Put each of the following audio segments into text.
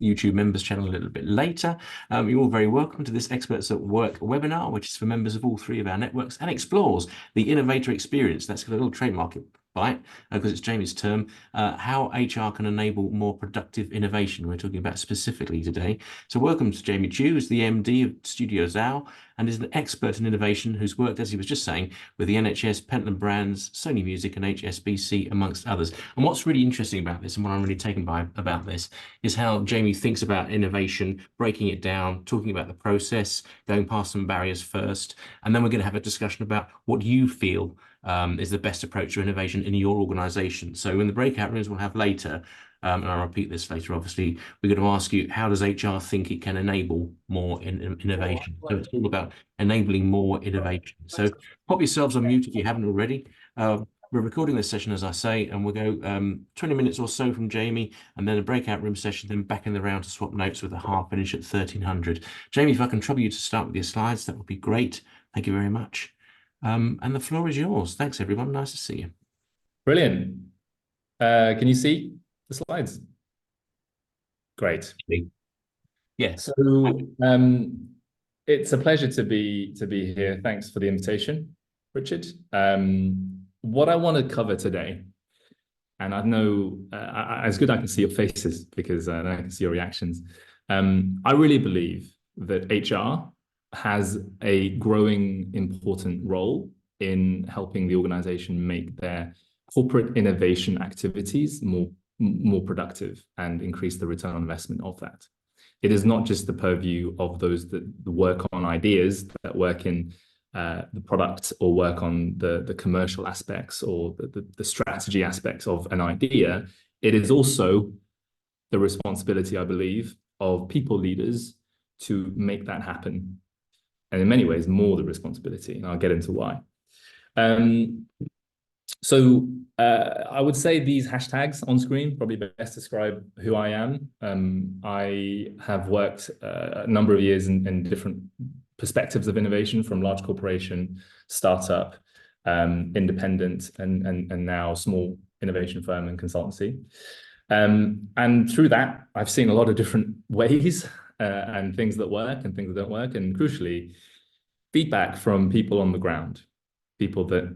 YouTube members channel a little bit later. You're all very welcome to this Experts at Work webinar, which is for members of all three of our networks and explores the Innovator Experience. That's got a little trademark bite because it's Jamie's term, how HR can enable more productive innovation. We're talking about specifically today. So welcome to Jamie Chu, who's the MD of Studio Zao and is an expert in innovation who's worked, as he was just saying, with the NHS, Pentland Brands, Sony Music and HSBC, amongst others. And what's really interesting about this and what I'm really taken by about this is how Jamie thinks about innovation, breaking it down, talking about the process, going past some barriers first, and then we're going to have a discussion about what you feel is the best approach to innovation in your organization. So in the breakout rooms we'll have later, and I'll repeat this later, obviously, we're going to ask you, how does HR think it can enable more innovation? So it's all about enabling more innovation. So pop yourselves on mute if you haven't already. We're recording this session, as I say, and we'll go 20 minutes or so from Jamie, and then a breakout room session, then back in the round to swap notes with a hard finish at 1300. Jamie, if I can trouble you to start with your slides, that would be great. Thank you very much. And the floor is yours. Thanks, everyone. Nice to see you. Brilliant. Can you see the slides? Great. Yes. So it's a pleasure to be here. Thanks for the invitation, Richard. What I want to cover today, and I know it's good I can see your faces because I can see your reactions. I really believe that HR has a growing important role in helping the organization make their corporate innovation activities more productive and increase the return on investment of that. It is not just the purview of those that work on ideas, that work in the product or work on the commercial aspects or the strategy aspects of an idea. It is also the responsibility, I believe, of people leaders to make that happen. And in many ways, more the responsibility, and I'll get into why. So I would say these hashtags on screen probably best describe who I am. I have worked a number of years in different perspectives of innovation, from large corporation, startup, independent, and now small innovation firm and consultancy. And through that, I've seen a lot of different ways and things that work and things that don't work, and crucially, feedback from people on the ground, people that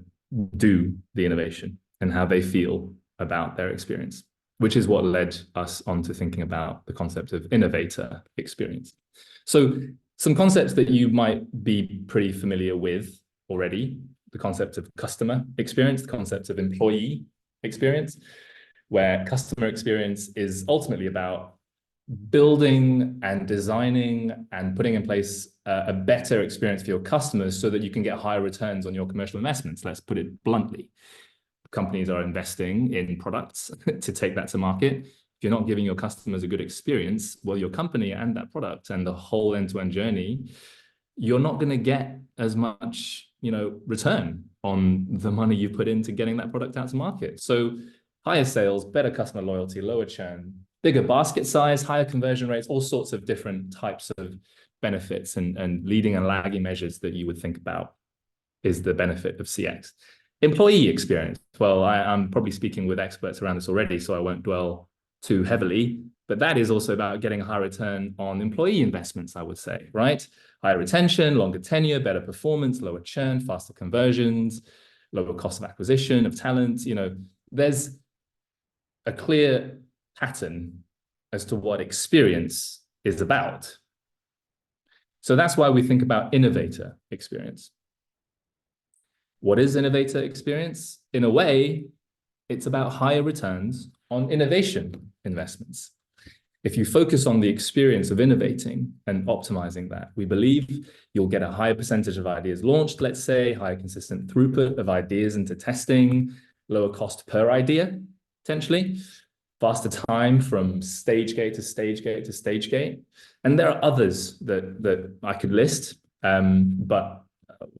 do the innovation and how they feel about their experience, which is what led us on to thinking about the concept of innovator experience. So some concepts that you might be pretty familiar with already: the concept of customer experience, the concept of employee experience, where customer experience is ultimately about building and designing and putting in place a better experience for your customers so that you can get higher returns on your commercial investments. Let's put it bluntly. Companies are investing in products to take that to market. If you're not giving your customers a good experience, well, your company and that product and the whole end-to-end journey, you're not going to get as much, return on the money you put into getting that product out to market. So higher sales, better customer loyalty, lower churn, bigger basket size, higher conversion rates, all sorts of different types of benefits and leading and lagging measures that you would think about is the benefit of CX. Employee experience. Well, I'm probably speaking with experts around this already, so I won't dwell too heavily, but that is also about getting a high return on employee investments, I would say, right? Higher retention, longer tenure, better performance, lower churn, faster conversions, lower cost of acquisition of talent. There's a clear pattern as to what experience is about. So that's why we think about innovator experience. What is innovator experience? In a way, it's about higher returns on innovation investments. If you focus on the experience of innovating and optimizing that, we believe you'll get a higher percentage of ideas launched, let's say, higher consistent throughput of ideas into testing, lower cost per idea, potentially, faster time from stage gate to stage gate to stage gate. And there are others that I could list, but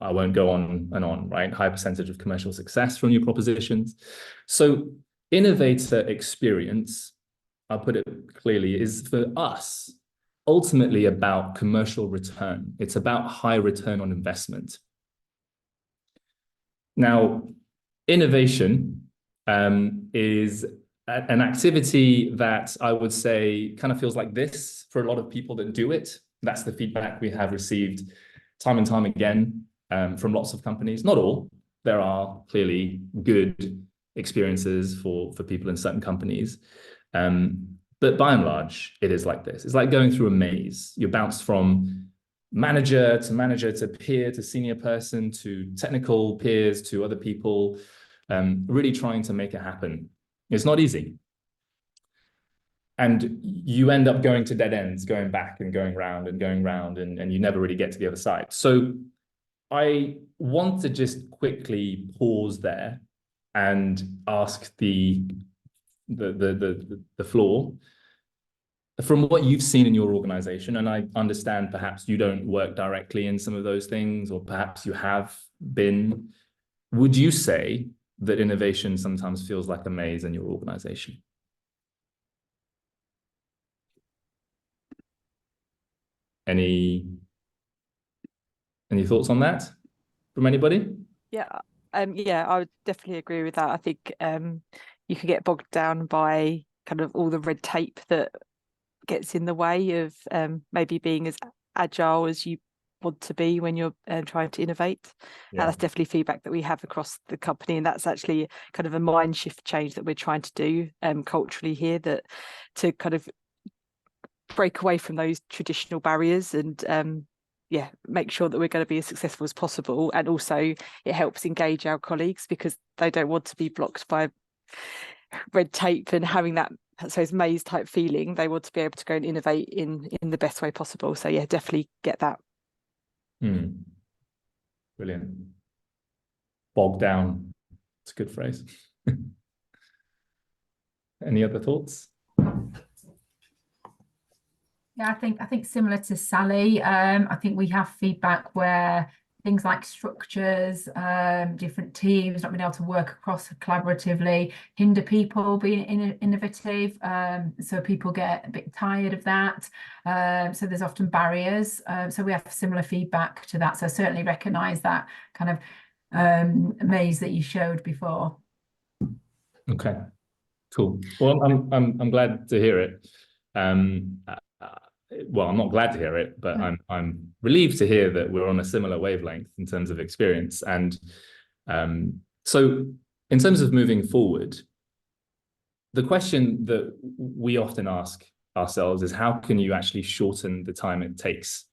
I won't go on and on, right? High percentage of commercial success from new propositions. So innovator experience, I'll put it clearly, is for us ultimately about commercial return. It's about high return on investment. Now, innovation is an activity that I would say kind of feels like this for a lot of people that do it. That's the feedback we have received time and time again from lots of companies. Not all. There are clearly good experiences for people in certain companies. But by and large, it is like this. It's like going through a maze. You bounce from manager to peer to senior person to technical peers to other people, really trying to make it happen. It's not easy. And you end up going to dead ends, going back and going round, and you never really get to the other side. So I want to just quickly pause there and ask the floor, from what you've seen in your organization, and I understand perhaps you don't work directly in some of those things, or perhaps you have been, would you say that innovation sometimes feels like a maze in your organization? Any thoughts on that from anybody? Yeah, I would definitely agree with that. I think you could get bogged down by kind of all the red tape that gets in the way of maybe being as agile as you want to be when you're trying to innovate. Yeah. And that's definitely feedback that we have across the company, and that's actually kind of a mind shift change that we're trying to do culturally here, that to kind of break away from those traditional barriers and make sure that we're going to be as successful as possible. And also it helps engage our colleagues because they don't want to be blocked by red tape and having that, I suppose, maze type feeling. They want to be able to go and innovate in the best way possible. So yeah, definitely get that. Brilliant. Bogged down. It's a good phrase. Any other thoughts? Yeah, I think similar to Sally, I think we have feedback where things like structures, different teams not being able to work across collaboratively hinder people being innovative. So people get a bit tired of that. So there's often barriers. So we have similar feedback to that. So certainly recognise that kind of maze that you showed before. Okay, cool. Well, I'm glad to hear it. Well, I'm not glad to hear it, but I'm relieved to hear that we're on a similar wavelength in terms of experience. And so in terms of moving forward, the question that we often ask ourselves is, how can you actually shorten the time it takes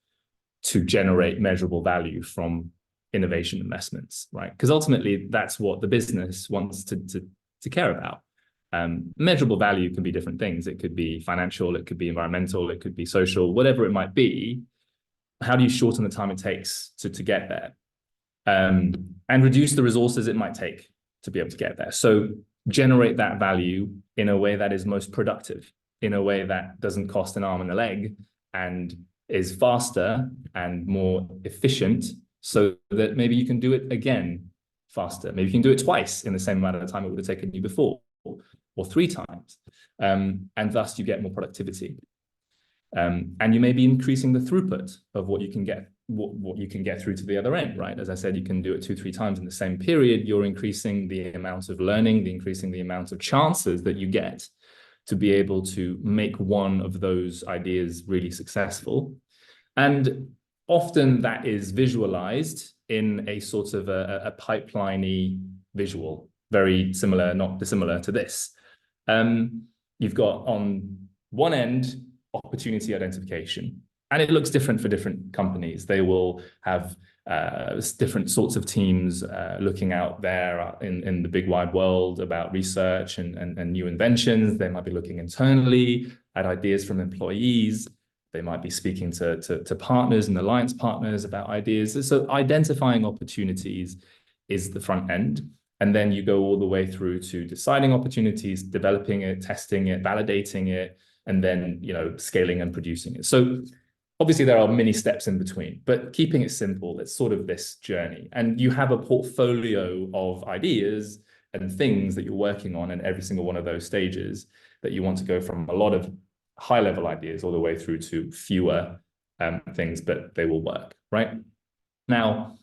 to generate measurable value from innovation investments, right? Because ultimately that's what the business wants to care about. Measurable value can be different things. It could be financial, it could be environmental, it could be social, whatever it might be. How do you shorten the time it takes to get there? And reduce the resources it might take to be able to get there. So generate that value in a way that is most productive, in a way that doesn't cost an arm and a leg, and is faster and more efficient, so that maybe you can do it again faster. Maybe you can do it twice in the same amount of time it would have taken you before, or 3 times, and thus you get more productivity. And you may be increasing the throughput of what you can get, what you can get through to the other end, right? As I said, you can do it 2-3 times in the same period. You're increasing the amount of learning, increasing the amount of chances that you get to be able to make one of those ideas really successful. And often that is visualized in a sort of a pipeline-y visual, very similar, not dissimilar to this. You've got on one end opportunity identification, and it looks different for different companies. They will have different sorts of teams looking out there in the big wide world about research and new inventions. They might be looking internally at ideas from employees. They might be speaking to partners and alliance partners about ideas. So identifying opportunities is the front end. And then you go all the way through to deciding opportunities, developing it, testing it, validating it, and then, scaling and producing it. So obviously there are many steps in between, but keeping it simple, it's sort of this journey. And you have a portfolio of ideas and things that you're working on in every single one of those stages, that you want to go from a lot of high-level ideas all the way through to fewer things, but they will work, right? Now,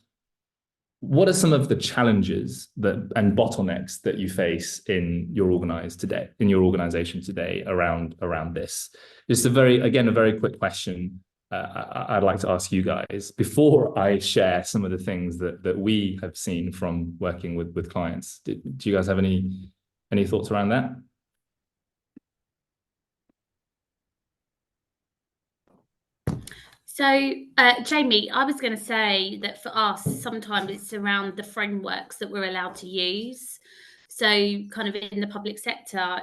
what are some of the challenges and bottlenecks that you face in your organization today around this? Just a very quick question. I'd like to ask you guys before I share some of the things that we have seen from working with clients. Do you guys have any thoughts around that? So, Jamie, I was going to say that for us, sometimes it's around the frameworks that we're allowed to use. So, kind of in the public sector,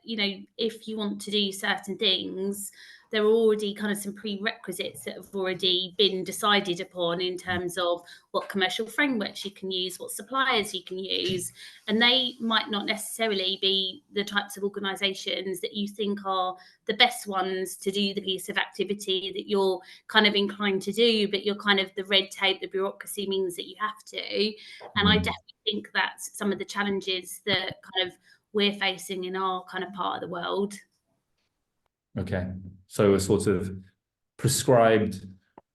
if you want to do certain things, there are already kind of some prerequisites that have already been decided upon in terms of what commercial frameworks you can use, what suppliers you can use, and they might not necessarily be the types of organisations that you think are the best ones to do the piece of activity that you're kind of inclined to do, but you're kind of the red tape, the bureaucracy means that you have to. And I definitely think that's some of the challenges that kind of we're facing in our kind of part of the world. Okay, so a sort of prescribed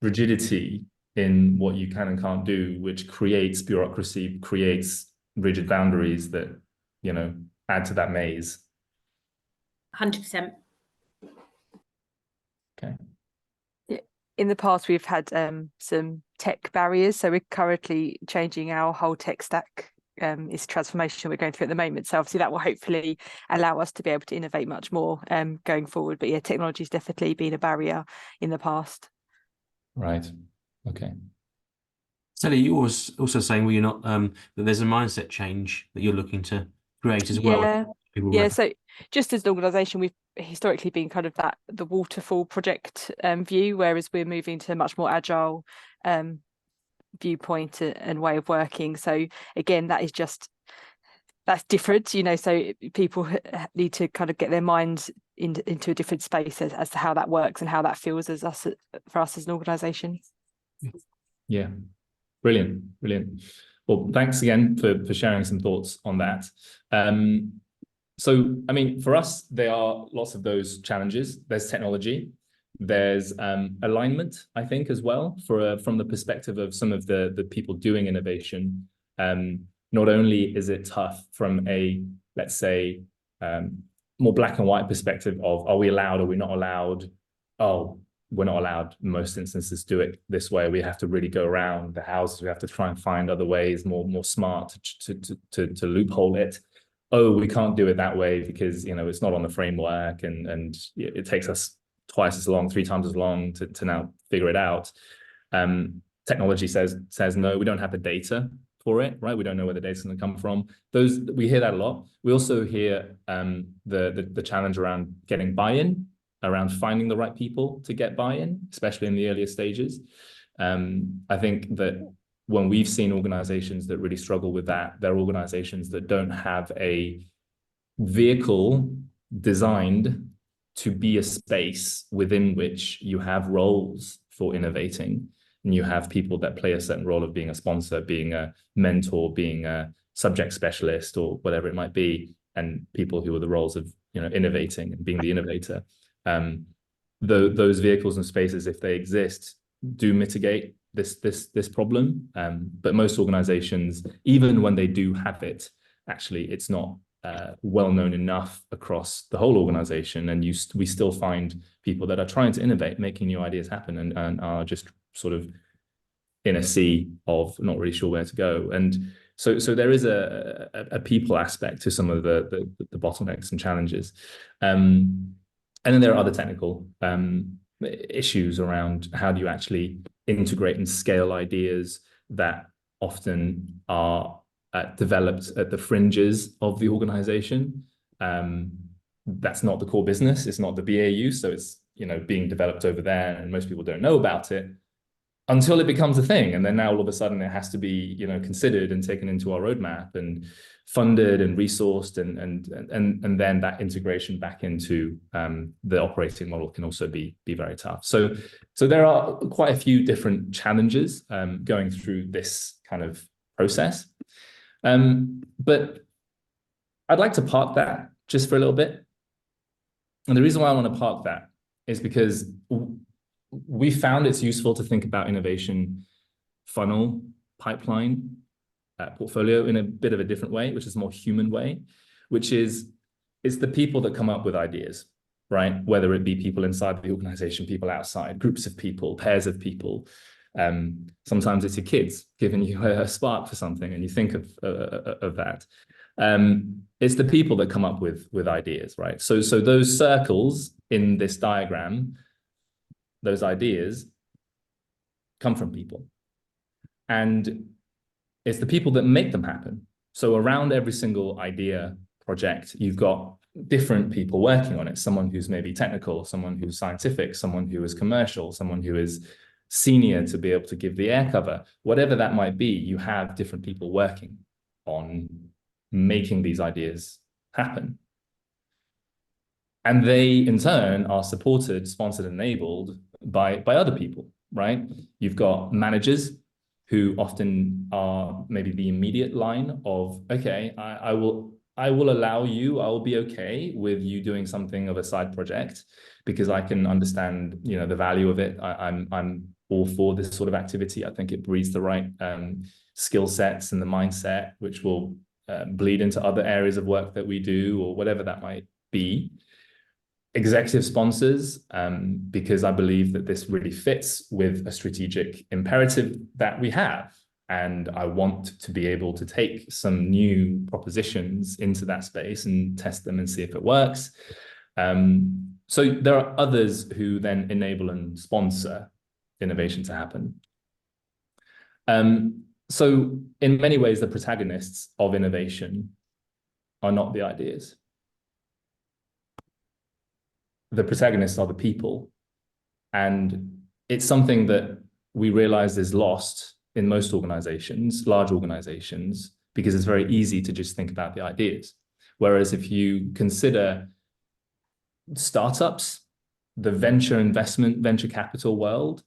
rigidity in what you can and can't do, which creates bureaucracy, creates rigid boundaries that, add to that maze. 100%. Okay. In the past, we've had some tech barriers, so we're currently changing our whole tech stack. It's transformation we're going through at the moment. So obviously that will hopefully allow us to be able to innovate much more going forward. But yeah, technology has definitely been a barrier in the past. Right. Okay. Sally, you was also saying, well, you're not that there's a mindset change that you're looking to create as well. Yeah. So just as an organisation, we've historically been kind of the waterfall project view, whereas we're moving to a much more agile viewpoint and way of working. So again, that's different, so people need to kind of get their minds into a different space as to how that works and how that feels for us as an organisation. Yeah, brilliant. Well, thanks again for sharing some thoughts on that. So, I mean, for us, there are lots of those challenges. There's technology. There's alignment, I think, as well, from the perspective of some of the people doing innovation. Not only is it tough from a, let's say, more black and white perspective of, are we allowed, are we not allowed? Oh, we're not allowed in most instances to do it this way. We have to really go around the houses. We have to try and find other ways, more smart to loophole it. Oh, we can't do it that way because, it's not on the framework and it takes us twice as long, 3 times as long to now figure it out. Technology says no, we don't have the data for it, right? We don't know where the data's going to come from. We hear that a lot. We also hear the challenge around getting buy-in, around finding the right people to get buy-in, especially in the earlier stages. I think that when we've seen organizations that really struggle with that, they're organizations that don't have a vehicle designed to be a space within which you have roles for innovating, and you have people that play a certain role of being a sponsor, being a mentor, being a subject specialist, or whatever it might be, and people who are the roles of innovating and being the innovator. Those vehicles and spaces, if they exist, do mitigate this problem. But most organizations, even when they do have it, actually it's not well known enough across the whole organization, and we still find people that are trying to innovate, making new ideas happen, and are just sort of in a sea of not really sure where to go. And so there is a people aspect to some of the bottlenecks and challenges, and then there are other technical issues around how do you actually integrate and scale ideas that often are developed at the fringes of the organization. That's not the core business. It's not the BAU. So it's, being developed over there, and most people don't know about it until it becomes a thing. And then now all of a sudden it has to be, considered and taken into our roadmap and funded and resourced, and then that integration back into the operating model can also be very tough. So there are quite a few different challenges going through this kind of process. But I'd like to park that just for a little bit. And the reason why I want to park that is because we found it's useful to think about innovation funnel, pipeline, portfolio in a bit of a different way, which is a more human way, which is it's the people that come up with ideas, right? Whether it be people inside the organization, people outside, groups of people, pairs of people. Sometimes it's your kids giving you a spark for something and you think of that. It's the people that come up with ideas, right? So those circles in this diagram, those ideas come from people. And it's the people that make them happen. So around every single idea project, you've got different people working on it. Someone who's maybe technical, someone who's scientific, someone who is commercial, someone who is senior to be able to give the air cover. Whatever that might be, you have different people working on making these ideas happen. And they, in turn, are supported, sponsored, enabled by other people, right? You've got managers who often are maybe the immediate line of, okay, I will allow you, I will be okay with you doing something of a side project because I can understand, you know, the value of it. I'm all for this sort of activity. I think it breeds the right skill sets and the mindset, which will bleed into other areas of work that we do or whatever that might be. Executive sponsors, because I believe that this really fits with a strategic imperative that we have. And I want to be able to take some new propositions into that space and test them and see if it works. So there are others who then enable and sponsor innovation to happen. So in many ways, the protagonists of innovation are not the ideas. The protagonists are the people. And it's something that we realize is lost in most organizations, large organizations, because it's very easy to just think about the ideas. Whereas if you consider startups, the venture investment, venture capital world,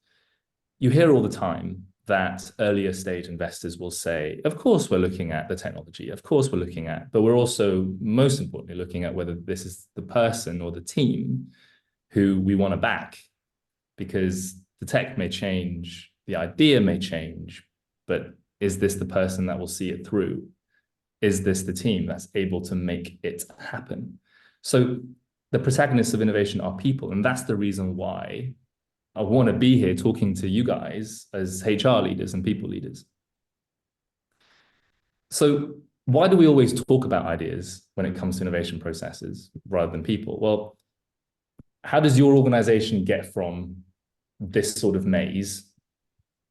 you hear all the time that earlier stage investors will say, of course, we're looking at the technology, of course, we're looking at, but we're also, most importantly, looking at whether this is the person or the team who we want to back, because the tech may change, the idea may change, but is this the person that will see it through? Is this the team that's able to make it happen? So the protagonists of innovation are people, and that's the reason why I want to be here talking to you guys as HR leaders and people leaders. So why do we always talk about ideas when it comes to innovation processes rather than people? Well, how does your organization get from this sort of maze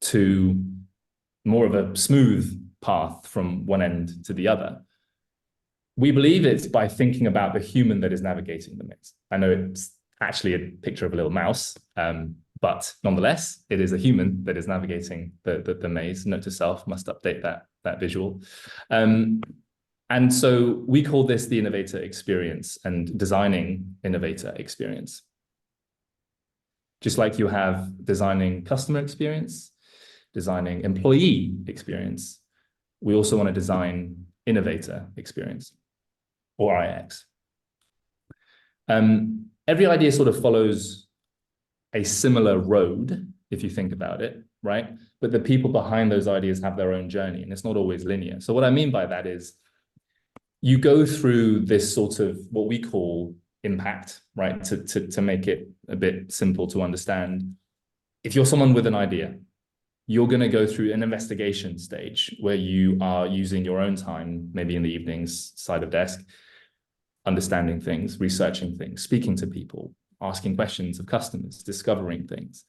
to more of a smooth path from one end to the other? We believe it's by thinking about the human that is navigating the maze. I know it's actually a picture of a little mouse, but nonetheless, it is a human that is navigating the maze. Note to self, must update that visual. And so we call this the innovator experience and designing innovator experience. Just like you have designing customer experience, designing employee experience, we also want to design innovator experience, or IX. Every idea sort of follows a similar road, if you think about it, right? But the people behind those ideas have their own journey, and it's not always linear. So what I mean by that is you go through this sort of what we call impact, right? To make it a bit simple to understand. If you're someone with an idea, you're going to go through an investigation stage where you are using your own time, maybe in the evenings, side of desk, understanding things, researching things, speaking to people, asking questions of customers, discovering things.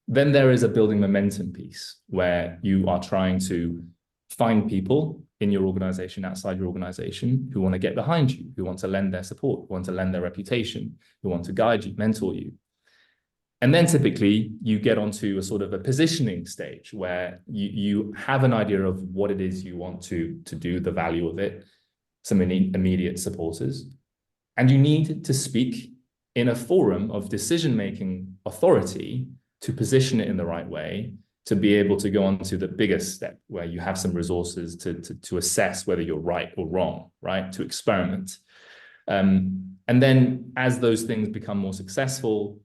Then there is a building momentum piece where you are trying to find people in your organization, outside your organization, who want to get behind you, who want to lend their support, who want to lend their reputation, who want to guide you, mentor you. And then typically you get onto a sort of a positioning stage where you have an idea of what it is you want to do, the value of it, some immediate supporters, and you need to speak in a forum of decision-making authority to position it in the right way, to be able to go on to the biggest step where you have some resources to assess whether you're right or wrong, right? To experiment. And then as those things become more successful,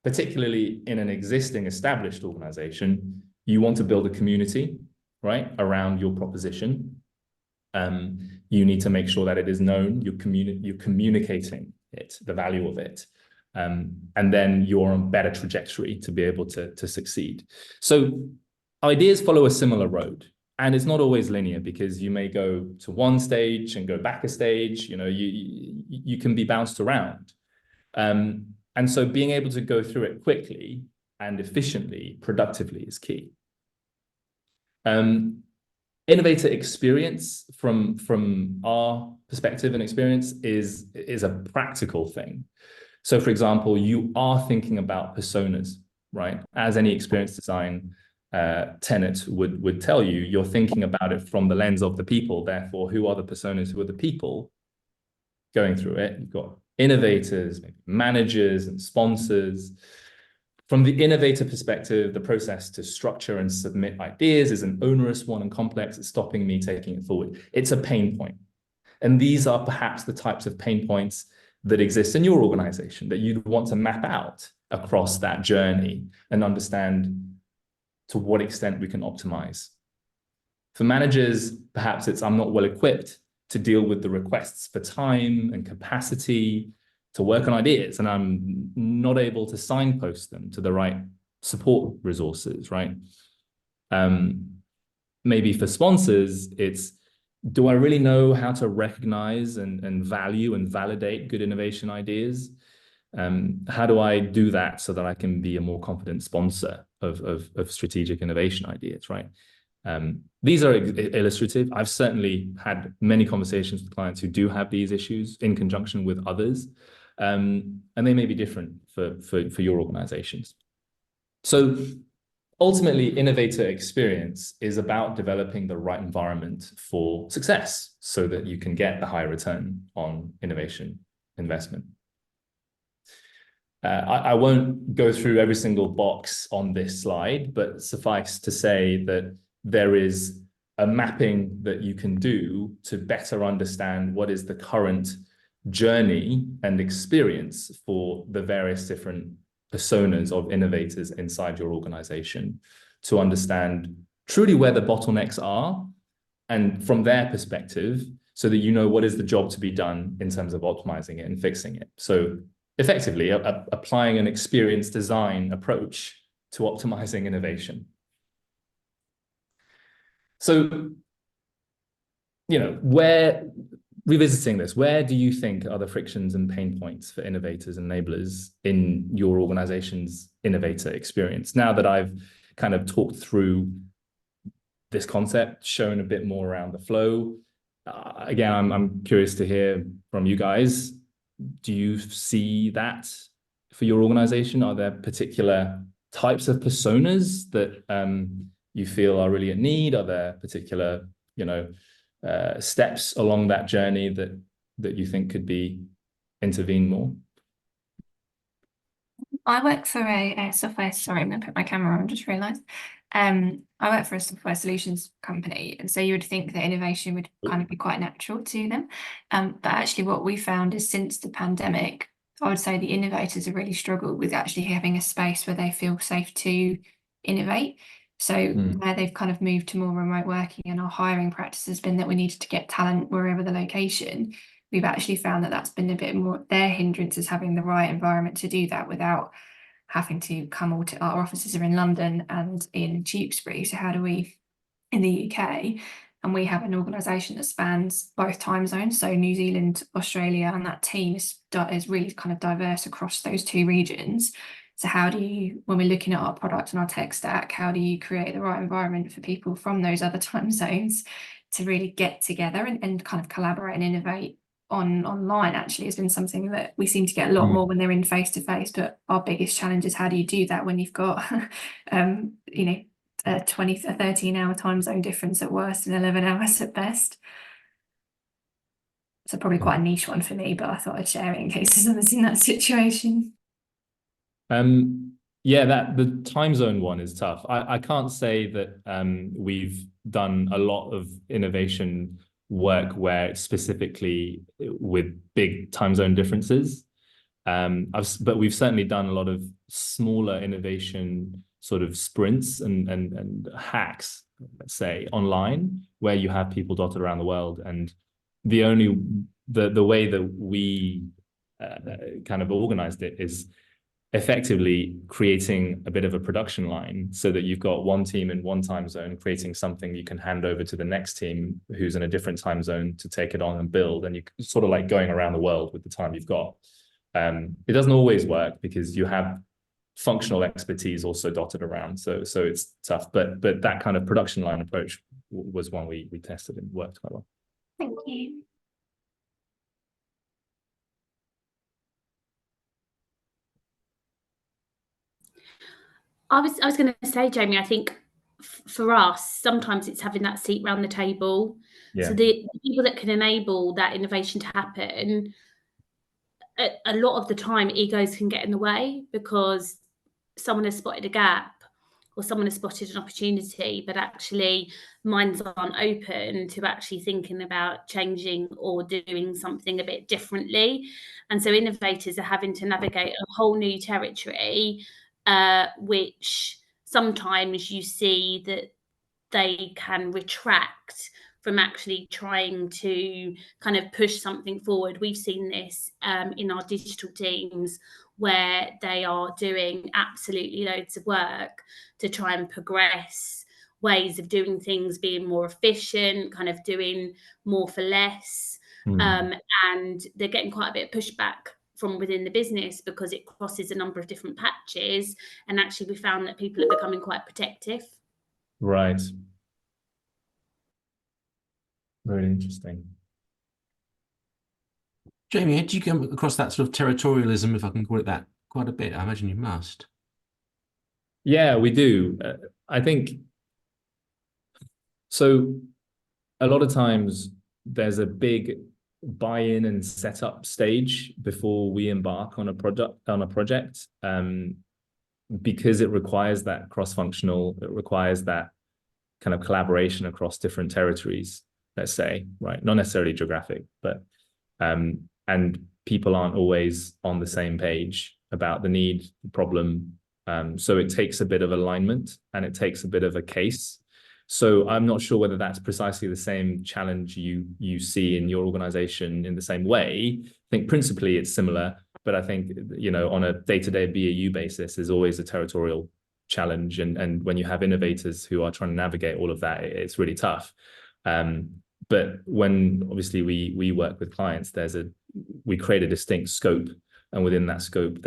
particularly in an existing established organization, you want to build a community right, around your proposition. You need to make sure that it is known, you're communicating it, the value of it. And then you're on a better trajectory to be able to succeed. So ideas follow a similar road. And it's not always linear, because you may go to one stage and go back a stage, you know, you can be bounced around. And so being able to go through it quickly and efficiently, productively is key. Innovator experience from our perspective and experience is a practical thing. So for example, you are thinking about personas, right? As any experience design tenet would tell you, you're thinking about it from the lens of the people. Therefore, who are the personas? Who are the people going through it? You've got innovators, maybe managers and sponsors. From the innovator perspective, the process to structure and submit ideas is an onerous one and complex. It's stopping me taking it forward. It's a pain point. And these are perhaps the types of pain points that exist in your organization that you'd want to map out across that journey and understand to what extent we can optimize. For managers, perhaps it's I'm not well equipped to deal with the requests for time and capacity to work on ideas, and I'm not able to signpost them to the right support resources, right? Maybe for sponsors, it's, do I really know how to recognize and value and validate good innovation ideas? How do I do that so that I can be a more confident sponsor of strategic innovation ideas, right? These are illustrative. I've certainly had many conversations with clients who do have these issues in conjunction with others, and they may be different for your organizations. So ultimately, innovator experience is about developing the right environment for success so that you can get the high return on innovation investment. I won't go through every single box on this slide, but suffice to say that there is a mapping that you can do to better understand what is the current journey and experience for the various different personas of innovators inside your organization, to understand truly where the bottlenecks are, and from their perspective, so that you know what is the job to be done in terms of optimizing it and fixing it. So effectively, applying an experience design approach to optimizing innovation. So, you know, revisiting this, where do you think are the frictions and pain points for innovators and enablers in your organization's innovator experience? Now that I've kind of talked through this concept, shown a bit more around the flow, again, I'm curious to hear from you guys. Do you see that for your organization? Are there particular types of personas that you feel are really in need? Are there particular, you know, steps along that journey that you think could be intervened more? I work for a software, sorry, I'm going to put my camera on, just realised. I work for a software solutions company, and so you would think that innovation would kind of be quite natural to them. But actually what we found is since the pandemic, I would say the innovators have really struggled with actually having a space where they feel safe to innovate. So where they've kind of moved to more remote working, and our hiring practice has been that we needed to get talent wherever the location, we've actually found that that's been a bit more their hindrance, is having the right environment to do that without having to come all to our offices are in London and in Tewkesbury. So how do we, in the UK, and we have an organisation that spans both time zones, so New Zealand, Australia, and that team is really kind of diverse across those two regions. So how do you, when we're looking at our product and our tech stack, how do you create the right environment for people from those other time zones to really get together and kind of collaborate and innovate online? Actually has been something that we seem to get a lot more when they're in face-to-face, but our biggest challenge is how do you do that when you've got you know, a 13-hour time zone difference at worst and 11 hours at best. So probably quite a niche one for me, but I thought I'd share it in case someone's in that situation. Yeah, the time zone one is tough. I can't say that we've done a lot of innovation work where it's specifically with big time zone differences. But we've certainly done a lot of smaller innovation sort of sprints and hacks, let's say, online, where you have people dotted around the world. And the way that we kind of organized it is effectively creating a bit of a production line, so that you've got one team in one time zone creating something you can hand over to the next team who's in a different time zone to take it on and build. And you sort of like going around the world with the time you've got. It doesn't always work because you have functional expertise also dotted around, so it's tough. But that kind of production line approach was one we tested and worked quite well. Thank you. I was going to say, Jamie, I think for us, sometimes it's having that seat round the table. Yeah. So the people that can enable that innovation to happen, a lot of the time, egos can get in the way because someone has spotted a gap or someone has spotted an opportunity, but actually minds aren't open to actually thinking about changing or doing something a bit differently. And so innovators are having to navigate a whole new territory, which sometimes you see that they can retract from actually trying to kind of push something forward. We've seen this in our digital teams, where they are doing absolutely loads of work to try and progress ways of doing things, being more efficient, kind of doing more for less. And they're getting quite a bit of pushback from within the business because it crosses a number of different patches. And actually we found that people are becoming quite protective. Right. Very interesting. Jamie, had you come across that sort of territorialism, if I can call it that, quite a bit? I imagine you must. Yeah, we do. I think so. A lot of times there's a big buy-in and setup stage before we embark on a project, because it requires that cross-functional, it requires that kind of collaboration across different territories, let's say, right? Not necessarily geographic, but and people aren't always on the same page about the need, the problem. So it takes a bit of alignment and it takes a bit of a case. So I'm not sure whether that's precisely the same challenge you see in your organization in the same way. I think principally it's similar, but I think, you know, on a day-to-day BAU basis is always a territorial challenge. And when you have innovators who are trying to navigate all of that, it's really tough. But when obviously we work with clients, we create a distinct scope, and within that scope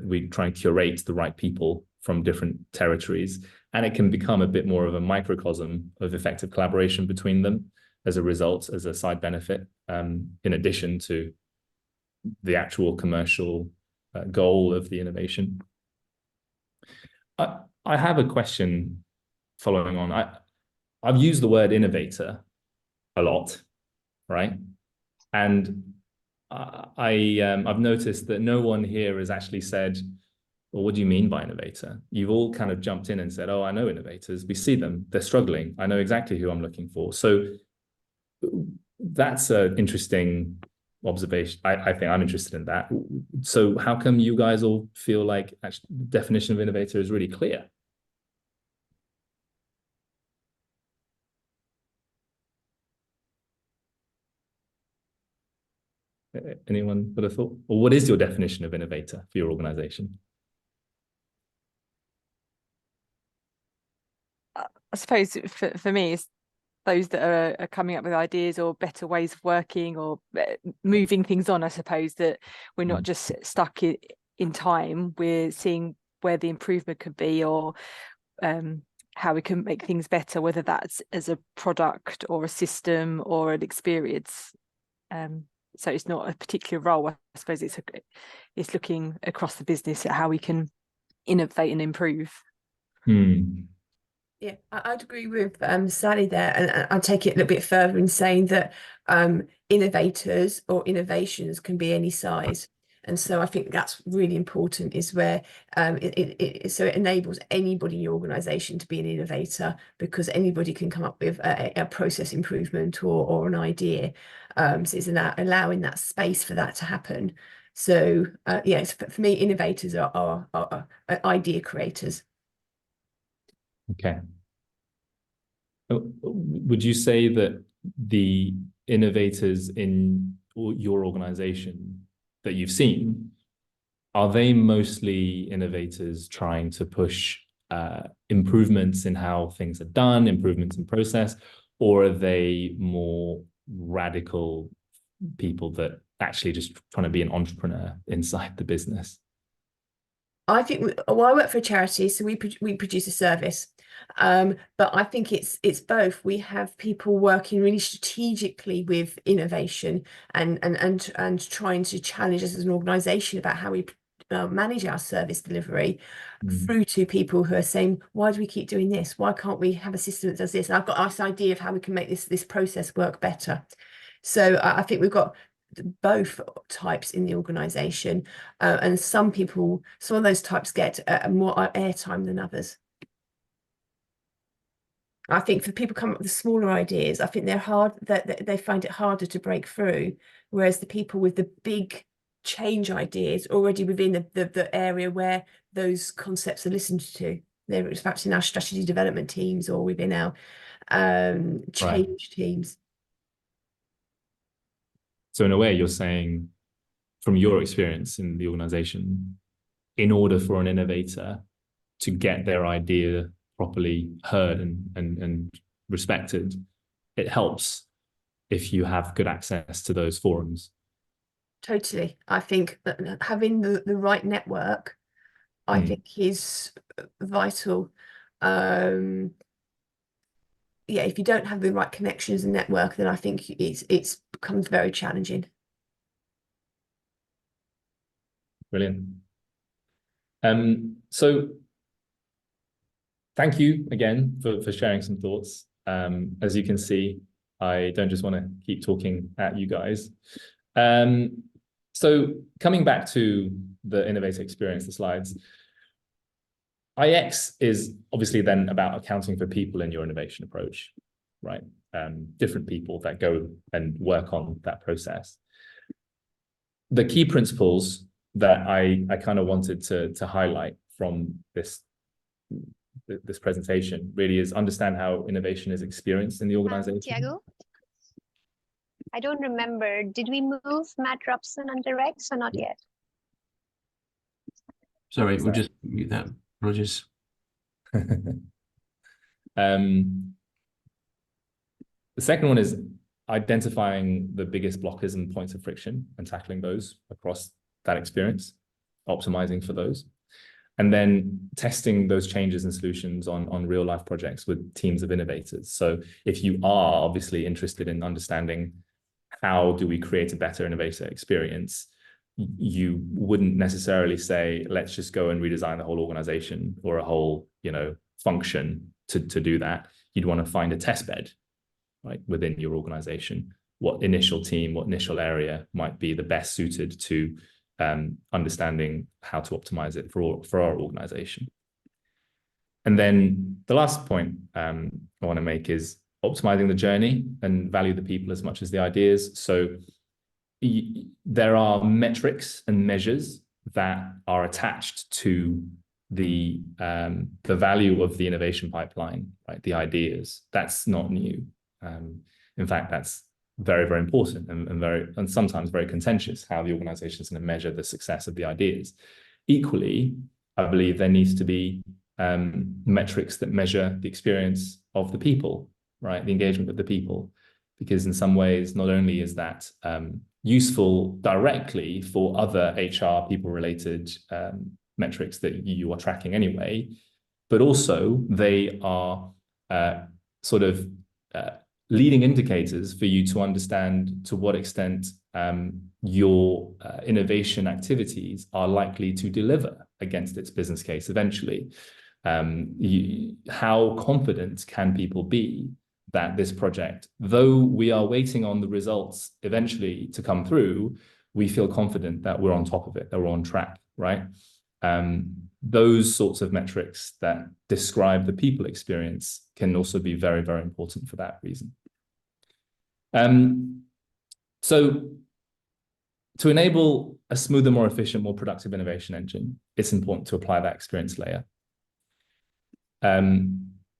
we try and curate the right people from different territories, and it can become a bit more of a microcosm of effective collaboration between them as a result, as a side benefit, in addition to the actual commercial goal of the innovation. I have a question following on. I've used the word innovator a lot, right? And I've noticed that no one here has actually said, well, what do you mean by innovator? You've all kind of jumped in and said, oh, I know innovators. We see them. They're struggling. I know exactly who I'm looking for. So that's an interesting observation. I think I'm interested in that. So how come you guys all feel like actually the definition of innovator is really clear? Anyone got a thought? Or what is your definition of innovator for your organization? I suppose for me, it's those that are coming up with ideas or better ways of working or moving things on. I suppose that we're not just stuck in time. We're seeing where the improvement could be, or how we can make things better, whether that's as a product or a system or an experience. So it's not a particular role. I suppose it's looking across the business at how we can innovate and improve. Yeah, I'd agree with Sally there, and I'll take it a little bit further in saying that innovators or innovations can be any size. And so I think that's really important, is where so it enables anybody in your organization to be an innovator, because anybody can come up with a process improvement or an idea. So it's allowing that space for that to happen. So yes, for me, innovators are idea creators. Okay. Would you say that the innovators in your organization that you've seen, are they mostly innovators trying to push improvements in how things are done, improvements in process, or are they more radical people that actually just trying to be an entrepreneur inside the business? I think I work for a charity, so we produce a service, but I think it's both. We have people working really strategically with innovation and trying to challenge us as an organisation about how we manage our service delivery, through to people who are saying, why do we keep doing this? Why can't we have a system that does this? And I've got this idea of how we can make this process work better. So I think we've got both types in the organization, and some of those types get more airtime than others. I think for people come up with smaller ideas, I think they're hard, that they find it harder to break through, whereas the people with the big change ideas already within the area where those concepts are listened to, they're perhaps in our strategy development teams or within our change teams. So in a way, you're saying, from your experience in the organization, in order for an innovator to get their idea properly heard and respected, it helps if you have good access to those forums. Totally. I think that having the right network, I think, is vital. Yeah, if you don't have the right connections and network, then I think it's becomes very challenging. Brilliant. So thank you again for sharing some thoughts. As you can see, I don't just want to keep talking at you guys. So coming back to the Innovator Experience, the slides, IX is obviously then about accounting for people in your innovation approach, right? Different people that go and work on that process. The key principles that I kind of wanted to highlight from this presentation really is understand how innovation is experienced in the organization. Tiago, I don't remember. Did we move Matt Robson under X or not yet? Sorry, we'll just mute that. Rogers. The second one is identifying the biggest blockers and points of friction and tackling those across that experience, optimizing for those, and then testing those changes and solutions on real life projects with teams of innovators. So if you are obviously interested in understanding how do we create a better innovator experience, you wouldn't necessarily say, let's just go and redesign the whole organization or a whole, function to do that. You'd want to find a test bed, right, within your organization. What initial team, what initial area might be the best suited to understanding how to optimize it for our organization. And then the last point I want to make is optimizing the journey and value the people as much as the ideas. So there are metrics and measures that are attached to the value of the innovation pipeline, right? The ideas. That's not new. In fact, that's very, very important and sometimes very contentious, how the organization is going to measure the success of the ideas. Equally, I believe there needs to be metrics that measure the experience of the people, right? The engagement with the people, because in some ways, not only is that useful directly for other HR people-related metrics that you are tracking anyway, but also they are sort of leading indicators for you to understand to what extent your innovation activities are likely to deliver against its business case eventually. How confident can people be that this project, though we are waiting on the results eventually to come through, we feel confident that we're on top of it, that we're on track, right? Those sorts of metrics that describe the people experience can also be very, very important for that reason. So to enable a smoother, more efficient, more productive innovation engine, it's important to apply that experience layer.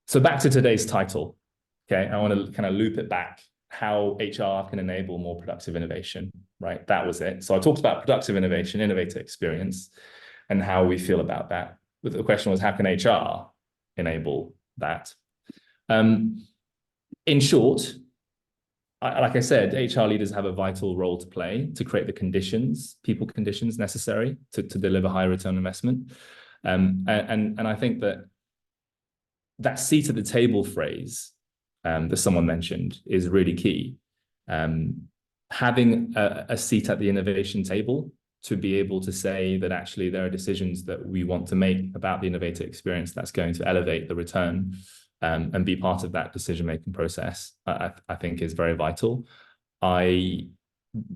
So back to today's title. Okay, I want to kind of loop it back. How HR can enable more productive innovation, right? That was it. So I talked about productive innovation, innovator experience, and how we feel about that. But the question was, how can HR enable that? In short, like I said, HR leaders have a vital role to play to create the conditions, people conditions necessary to deliver high return investment. And I think that seat at the table phrase that someone mentioned is really key. Having a seat at the innovation table to be able to say that actually there are decisions that we want to make about the innovator experience that's going to elevate the return and be part of that decision-making process, I think is very vital. I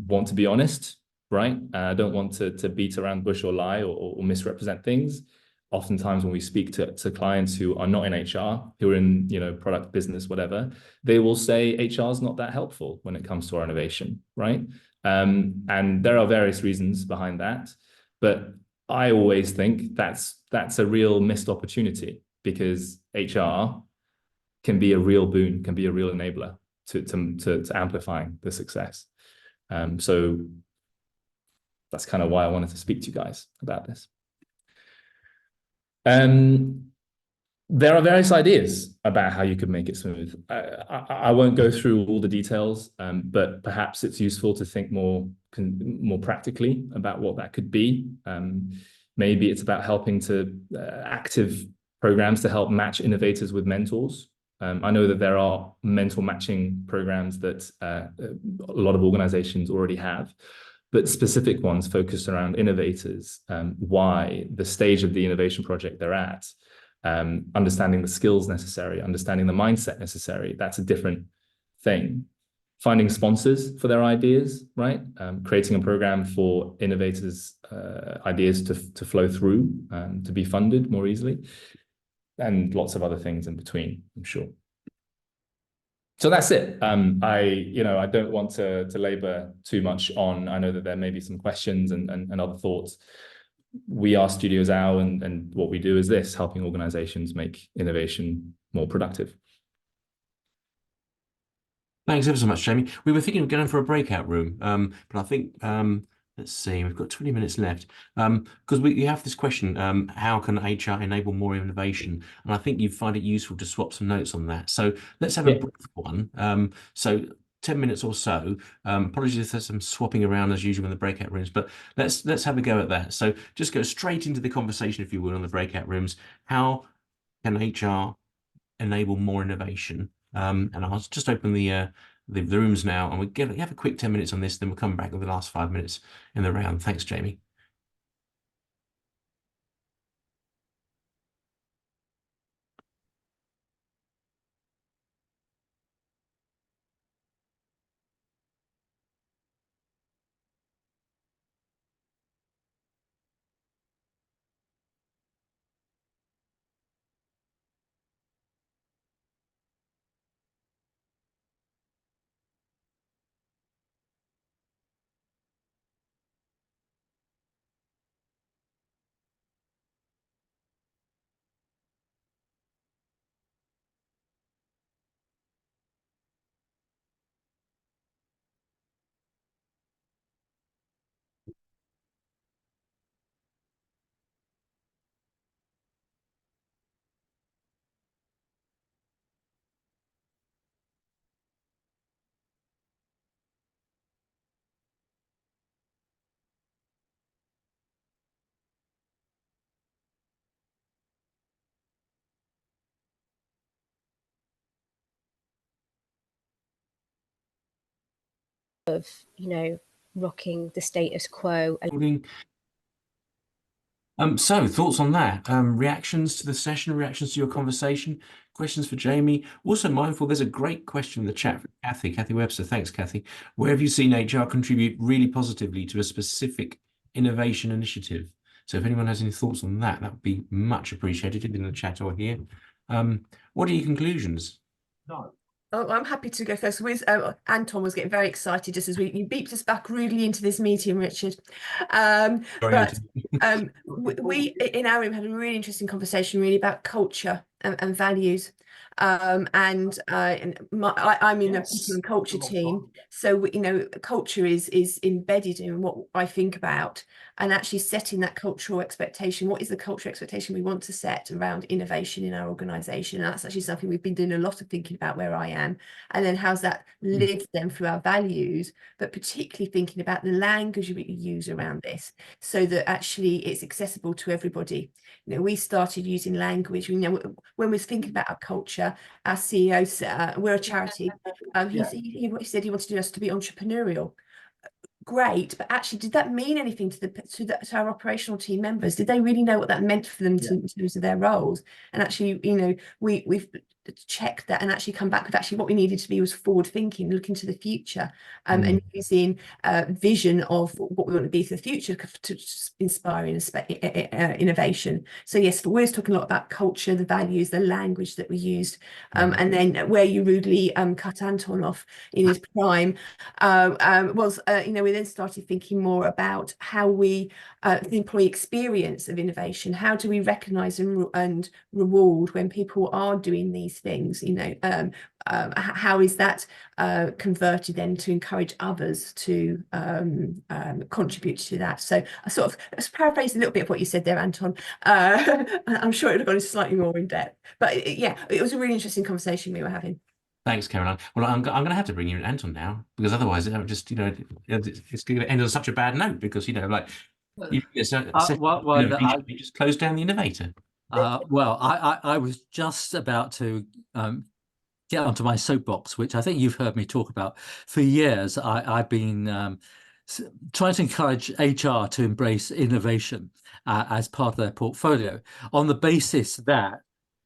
want to be honest, right? I don't want to beat around the bush or lie or misrepresent things. Oftentimes when we speak to clients who are not in HR, who are in, product, business, whatever, they will say HR is not that helpful when it comes to our innovation, right? And there are various reasons behind that, but I always think that's a real missed opportunity, because HR can be a real boon, can be a real enabler to amplifying the success. So that's kind of why I wanted to speak to you guys about this. There are various ideas about how you could make it smooth. I won't go through all the details, but perhaps it's useful to think more practically about what that could be. Maybe it's about helping to active programs to help match innovators with mentors. I know that there are mentor matching programs that a lot of organizations already have, but specific ones focused around innovators, why, the stage of the innovation project they're at, understanding the skills necessary, understanding the mindset necessary. That's a different thing. Finding sponsors for their ideas, right? Creating a program for innovators' ideas to flow through, to be funded more easily, and lots of other things in between, I'm sure. So that's it. I don't want to labor too much on. I know that there may be some questions and other thoughts. We are Studio Zao, and what we do is this: helping organizations make innovation more productive. Thanks ever so much, Jamie. We were thinking of going for a breakout room, but I think let's see, we've got 20 minutes left, because we have this question, how can HR enable more innovation? And I think you'd find it useful to swap some notes on that. So let's have a brief one. So 10 minutes or so. Apologies if there's some swapping around as usual in the breakout rooms, but let's have a go at that. So just go straight into the conversation, if you will, on the breakout rooms. How can HR enable more innovation? And I'll just open the rooms now, and we'll have a quick 10 minutes on this, then we'll come back with the last 5 minutes in the round. Thanks, Jamie. Of, rocking the status quo. So thoughts on that, reactions to the session, reactions to your conversation, questions for Jamie. Also mindful, there's a great question in the chat from Kathy Webster. Thanks, Kathy. Where have you seen HR contribute really positively to a specific innovation initiative? So if anyone has any thoughts on that, that would be much appreciated, either in the chat or here. What are your conclusions? Oh, I'm happy to go first. Anton was getting very excited just as you beeped us back rudely into this meeting, Richard. We in our room had a really interesting conversation really about culture and values. I'm in the people and culture team, so culture is embedded in what I think about, and actually setting that cultural expectation. What is the cultural expectation we want to set around innovation in our organisation? And that's actually something we've been doing a lot of thinking about where I am, and then how's that lived then through our values, but particularly thinking about the language we use around this, so that actually it's accessible to everybody. We started using language. When we're thinking about our culture, our CEO said, we're a charity. He said he wanted us to be entrepreneurial. Great, but actually, did that mean anything to our operational team members? Did they really know what that meant for them in terms of their roles? And actually, we've checked that and actually come back with actually what we needed to be was forward thinking, looking to the future, and using vision of what we want to be for the future to inspire innovation. So yes, we're talking a lot about culture, the values, the language that we used, and then where you rudely cut Anton off in his prime was we then started thinking more about how we the employee experience of innovation. How do we recognise and reward when people are doing these things? How is that converted then to encourage others to contribute to that? So I sort of paraphrased a little bit of what you said there, Anton. I'm sure it would have gone slightly more in depth, but yeah, it was a really interesting conversation we were having. Thanks, Caroline. Well, I'm going to have to bring you in, Anton, now, because otherwise it just it's going to end on such a bad note, because you just closed down the Innovator. Well, I was just about to get onto my soapbox, which I think you've heard me talk about for years. I've been trying to encourage HR to embrace innovation as part of their portfolio, on the basis that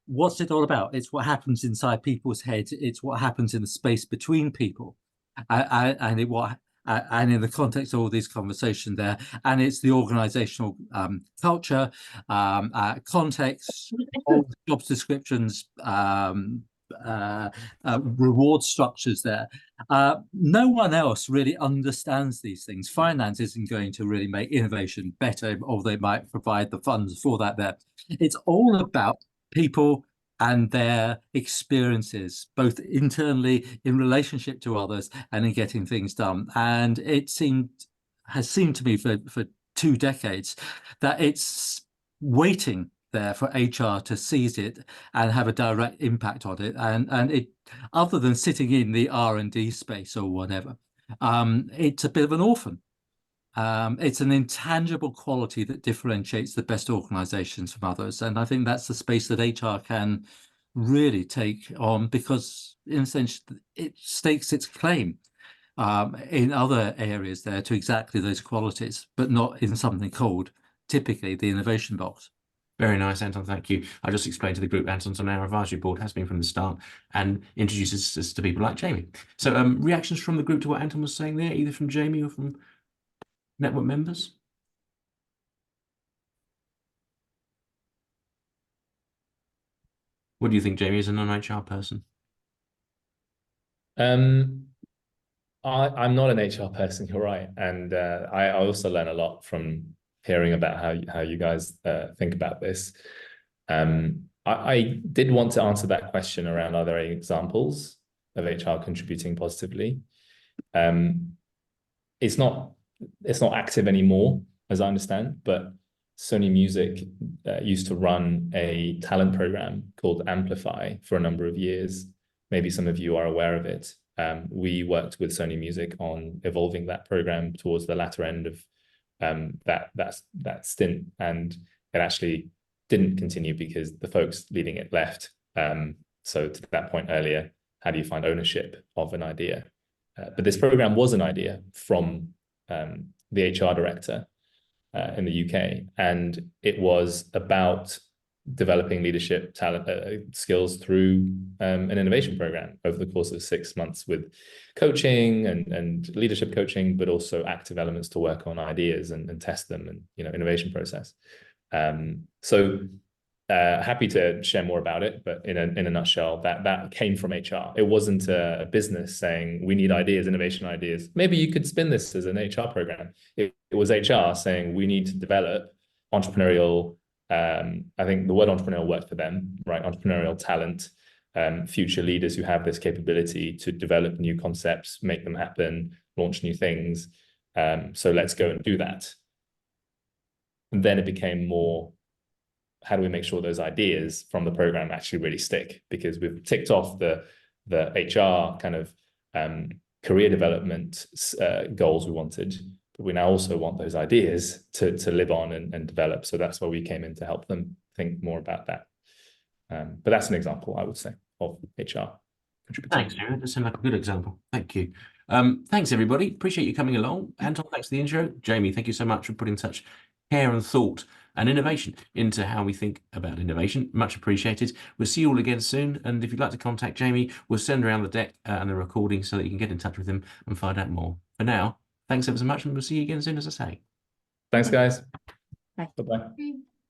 what's it all about? It's what happens inside people's heads. It's what happens in the space between people, and in the context of all these conversations there, and it's the organizational culture, context, all the job descriptions, reward structures there. No one else really understands these things. Finance isn't going to really make innovation better, or they might provide the funds for that there. It's all about people and their experiences, both internally in relationship to others and in getting things done. And it has seemed to me for 2 decades that it's waiting there for HR to seize it and have a direct impact on it. And it, other than sitting in the R&D space or whatever, it's a bit of an orphan. It's an intangible quality that differentiates the best organizations from others. And I think that's the space that HR can really take on, because in a sense, it stakes its claim in other areas there to exactly those qualities, but not in something called typically the innovation box. Very nice, Anton. Thank you. I just explained to the group Anton's on our advisory board, has been from the start, and introduces us to people like Jamie. So reactions from the group to what Anton was saying there, either from Jamie or from network members? What do you think, Jamie, as a non-HR person? I'm not an HR person, you're right. And I also learn a lot from hearing about how you guys think about this. I did want to answer that question around, are there any examples of HR contributing positively? It's not active anymore, as I understand, but Sony Music used to run a talent program called Amplify for a number of years. Maybe some of you are aware of it. We worked with Sony Music on evolving that program towards the latter end of that stint, and it actually didn't continue because the folks leading it left. So to that point earlier, how do you find ownership of an idea? But this program was an idea from the HR director in the UK, and it was about developing leadership talent skills through an innovation program over the course of 6 months, with coaching and leadership coaching, but also active elements to work on ideas and test them, and innovation process. So happy to share more about it, but in a nutshell, that came from HR. It wasn't a business saying we need ideas, innovation ideas. Maybe you could spin this as an HR program. It was HR saying we need to develop entrepreneurial I think the word entrepreneurial worked for them, right? Entrepreneurial talent, future leaders who have this capability to develop new concepts, make them happen, launch new things. So let's go and do that. And then it became more, how do we make sure those ideas from the program actually really stick? Because we've ticked off the HR kind of career development goals we wanted, but we now also want those ideas to live on and develop. So that's why we came in to help them think more about that. But that's an example, I would say, of HR contributing. Thanks, Jamie. That seemed like a good example. Thank you. Thanks, everybody. Appreciate you coming along. Anton, thanks for the intro. Jamie, thank you so much for putting such care and thought and innovation into how we think about innovation. Much appreciated. We'll see you all again soon. And if you'd like to contact Jamie, we'll send around the deck and the recording so that you can get in touch with him and find out more. For now, thanks ever so much, and we'll see you again soon, as I say. Thanks, guys. Bye. Bye-bye.